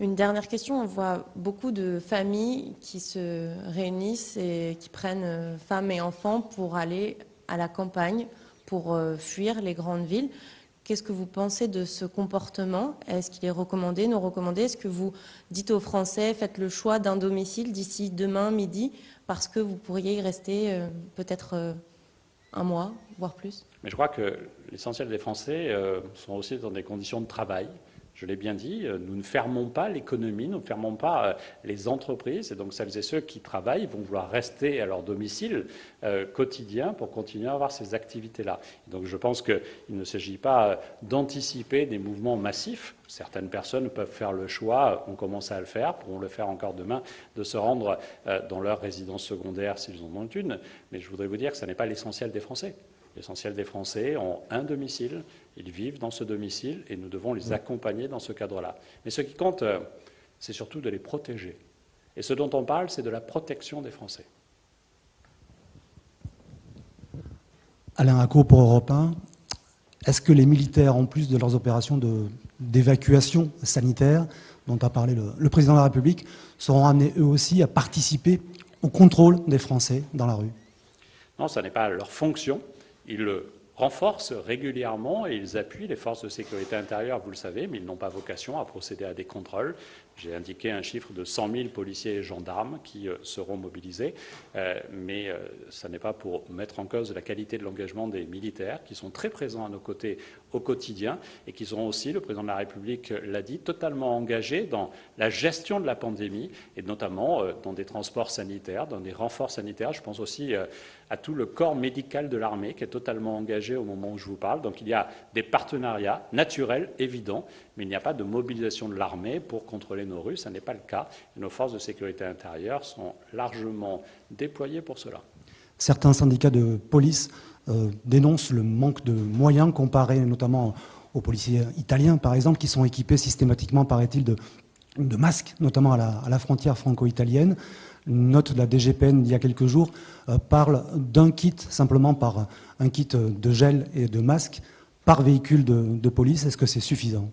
Une dernière question, on voit beaucoup de familles qui se réunissent et qui prennent femmes et enfants pour aller à la campagne, pour fuir les grandes villes. Qu'est-ce que vous pensez de ce comportement? Est-ce qu'il est recommandé, non recommandé? Est-ce que vous dites aux Français, faites le choix d'un domicile d'ici demain midi, parce que vous pourriez y rester peut-être un mois, voire plus? Mais je crois que l'essentiel des Français sont aussi dans des conditions de travail. Je l'ai bien dit, nous ne fermons pas l'économie, nous ne fermons pas les entreprises. Et donc celles et ceux qui travaillent vont vouloir rester à leur domicile quotidien pour continuer à avoir ces activités-là. Donc je pense qu'il ne s'agit pas d'anticiper des mouvements massifs. Certaines personnes peuvent faire le choix, on commence à le faire, pourront le faire encore demain, de se rendre dans leur résidence secondaire s'ils en ont une. Mais je voudrais vous dire que ce n'est pas l'essentiel des Français. L'essentiel des Français ont un domicile, ils vivent dans ce domicile et nous devons les accompagner dans ce cadre-là. Mais ce qui compte, c'est surtout de les protéger. Et ce dont on parle, c'est de la protection des Français. Alain Acco pour Europe 1. Est-ce que les militaires, en plus de leurs opérations d'évacuation sanitaire, dont a parlé le président de la République, seront amenés eux aussi à participer au contrôle des Français dans la rue? Non, ce n'est pas leur fonction. Ils le renforcent régulièrement et ils appuient les forces de sécurité intérieure, vous le savez, mais ils n'ont pas vocation à procéder à des contrôles. J'ai indiqué un chiffre de 100 000 policiers et gendarmes qui seront mobilisés, mais ce n'est pas pour mettre en cause la qualité de l'engagement des militaires qui sont très présents à nos côtés au quotidien et qui seront aussi, le président de la République l'a dit, totalement engagés dans la gestion de la pandémie et notamment dans des transports sanitaires, dans des renforts sanitaires. Je pense aussi à tout le corps médical de l'armée qui est totalement engagé au moment où je vous parle. Donc il y a des partenariats naturels, évidents, mais il n'y a pas de mobilisation de l'armée pour contrôler nos rues. Ce n'est pas le cas. Et nos forces de sécurité intérieure sont largement déployées pour cela. Certains syndicats de police dénoncent le manque de moyens comparé notamment aux policiers italiens, par exemple, qui sont équipés systématiquement, paraît-il, de masques, notamment à la frontière franco-italienne. Une note de la DGPN d'il y a quelques jours parle d'un kit, simplement par un kit de gel et de masques par véhicule de police. Est-ce que c'est suffisant?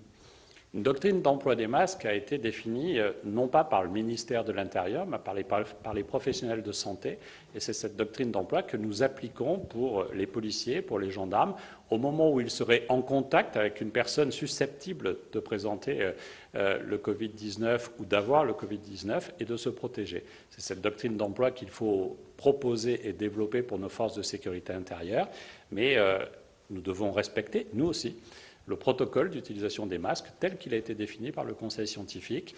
Une doctrine d'emploi des masques a été définie non pas par le ministère de l'Intérieur, mais par les professionnels de santé. Et c'est cette doctrine d'emploi que nous appliquons pour les policiers, pour les gendarmes, au moment où ils seraient en contact avec une personne susceptible de présenter le Covid-19 ou d'avoir le Covid-19 et de se protéger. C'est cette doctrine d'emploi qu'il faut proposer et développer pour nos forces de sécurité intérieure. Mais nous devons respecter, nous aussi, le protocole d'utilisation des masques tel qu'il a été défini par le Conseil scientifique.